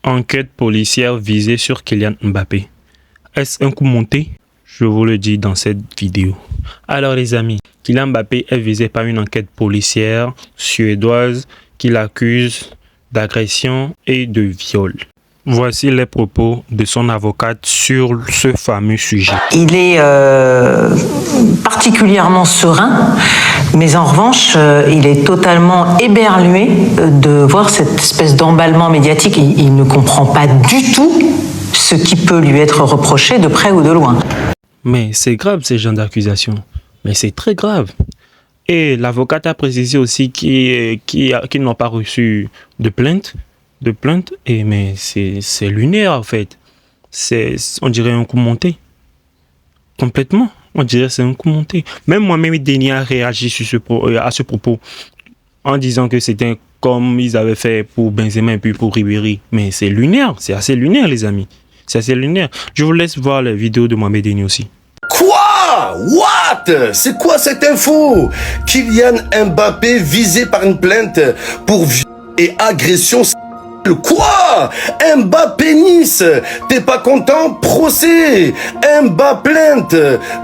Enquête policière visée sur Kylian Mbappé. Est-ce un coup monté? Je vous le dis dans cette vidéo. Alors les amis, Kylian Mbappé est visé par une enquête policière suédoise qui l'accuse d'agression et de viol. Voici les propos de son avocate sur ce fameux sujet. Il est particulièrement serein, mais en revanche, il est totalement éberlué de voir cette espèce d'emballement médiatique. Il ne comprend pas du tout ce qui peut lui être reproché de près ou de loin. Mais c'est grave ces genres d'accusations. Mais c'est très grave. Et l'avocate a précisé aussi qu'ils n'ont pas reçu de plainte. Mais c'est lunaire en fait. On dirait un coup monté. Complètement. On dirait c'est un coup monté. Même moi-même, Denis a réagi à ce propos en disant que c'était comme ils avaient fait pour Benzema et puis pour Ribéry. Mais c'est lunaire. C'est assez lunaire les amis. C'est assez lunaire. Je vous laisse voir la vidéo de Mohamed Denis aussi. Quoi? What? C'est quoi cette info? Kylian Mbappé visé par une plainte pour viol et agression. Quoi? Mbappé Nice, t'es pas content? Procès. Mbappé plainte.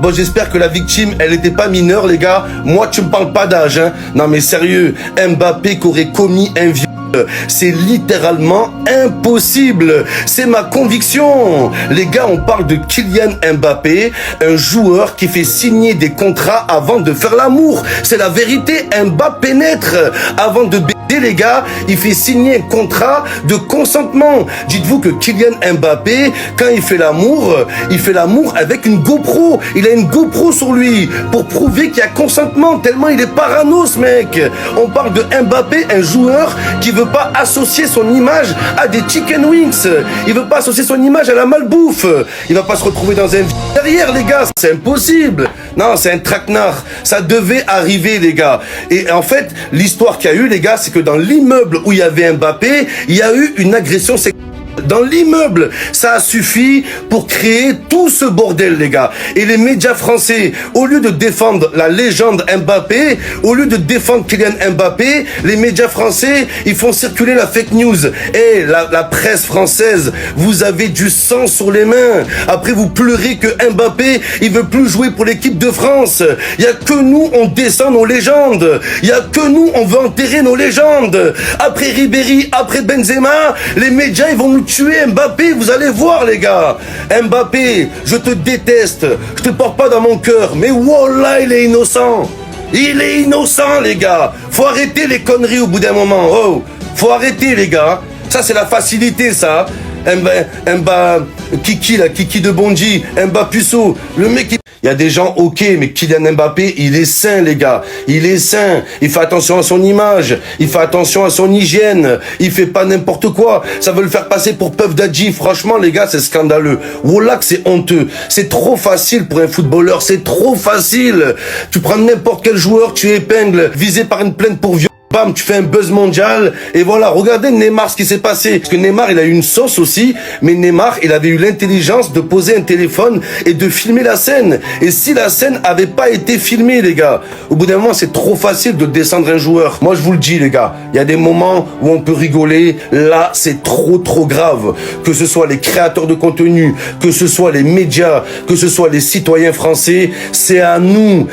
Bon, j'espère que la victime, elle était pas mineure, les gars. Moi, tu me parles pas d'âge, hein. Non, mais sérieux, Mbappé qui aurait commis un viol. C'est littéralement impossible. C'est ma conviction. Les gars, on parle de Kylian Mbappé, un joueur qui fait signer des contrats avant de faire l'amour. C'est la vérité. Mbappé pénètre avant de baiser, les gars. Il fait signer un contrat de consentement. Dites-vous que Kylian Mbappé, quand il fait l'amour avec une GoPro. Il a une GoPro sur lui pour prouver qu'il y a consentement. Tellement il est parano, ce mec. On parle de Mbappé, un joueur qui veut pas associer son image à des chicken wings. Il veut pas associer son image à la malbouffe. Il va pas se retrouver dans un derrière, les gars. C'est impossible. Non, c'est un traquenard. Ça devait arriver, les gars. Et en fait, l'histoire qu'il y a eu, les gars, c'est que dans l'immeuble où il y avait Mbappé, il y a eu une agression sexuelle. Dans l'immeuble, ça a suffi pour créer tout ce bordel, les gars. Et les médias français, au lieu de défendre la légende Mbappé, au lieu de défendre Kylian Mbappé, les médias français, ils font circuler la fake news. Et la presse française, vous avez du sang sur les mains. Après, vous pleurez que Mbappé, il veut plus jouer pour l'équipe de France. Il y a que nous, on descend nos légendes. Il y a que nous, on veut enterrer nos légendes. Après Ribéry, après Benzema, les médias, ils vont nous tuer. Mbappé, vous allez voir, les gars. Mbappé, je te déteste. Je te porte pas dans mon cœur. Mais wallah, il est innocent. Il est innocent, les gars. Faut arrêter les conneries au bout d'un moment. Oh, faut arrêter, les gars. Ça, c'est la facilité, ça. Kiki de Bondy, Puceau, le mec, il y a des gens ok, mais Kylian Mbappé, il est sain, les gars, il est sain, il fait attention à son image, il fait attention à son hygiène, il fait pas n'importe quoi, ça veut le faire passer pour Puff Daddy, franchement, les gars, c'est scandaleux, voilà que c'est honteux, c'est trop facile pour un footballeur, c'est trop facile, tu prends n'importe quel joueur, tu épingles, visé par une plainte pour viol. Bam, tu fais un buzz mondial, et voilà, regardez Neymar, ce qui s'est passé. Parce que Neymar, il a eu une sauce aussi, mais Neymar, il avait eu l'intelligence de poser un téléphone et de filmer la scène. Et si la scène avait pas été filmée, les gars, au bout d'un moment, c'est trop facile de descendre un joueur. Moi, je vous le dis, les gars, il y a des moments où on peut rigoler, là, c'est trop grave. Que ce soit les créateurs de contenu, que ce soit les médias, que ce soit les citoyens français, c'est à nous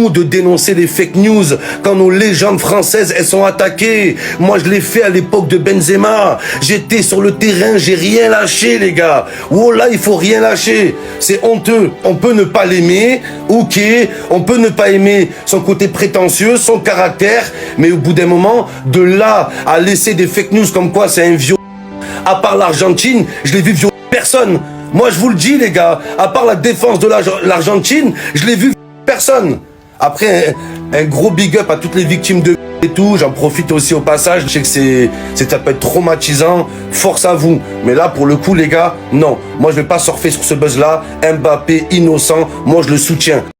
de dénoncer les fake news quand nos légendes françaises, elles sont attaquées. Moi, je l'ai fait à l'époque de Benzema. J'étais sur le terrain, j'ai rien lâché, les gars. Oh là, il faut rien lâcher. C'est honteux. On peut ne pas l'aimer, ok. On peut ne pas aimer son côté prétentieux, son caractère, mais au bout d'un moment, de là à laisser des fake news comme quoi c'est un viol. À part l'Argentine, je l'ai vu violer personne. Moi, je vous le dis, les gars. À part la défense de l'Argentine, je l'ai vu personne. Après, un gros big up à toutes les victimes de et tout, j'en profite aussi au passage, je sais que ça peut être traumatisant, force à vous, mais là pour le coup les gars, non, moi je vais pas surfer sur ce buzz là, Mbappé innocent, moi je le soutiens.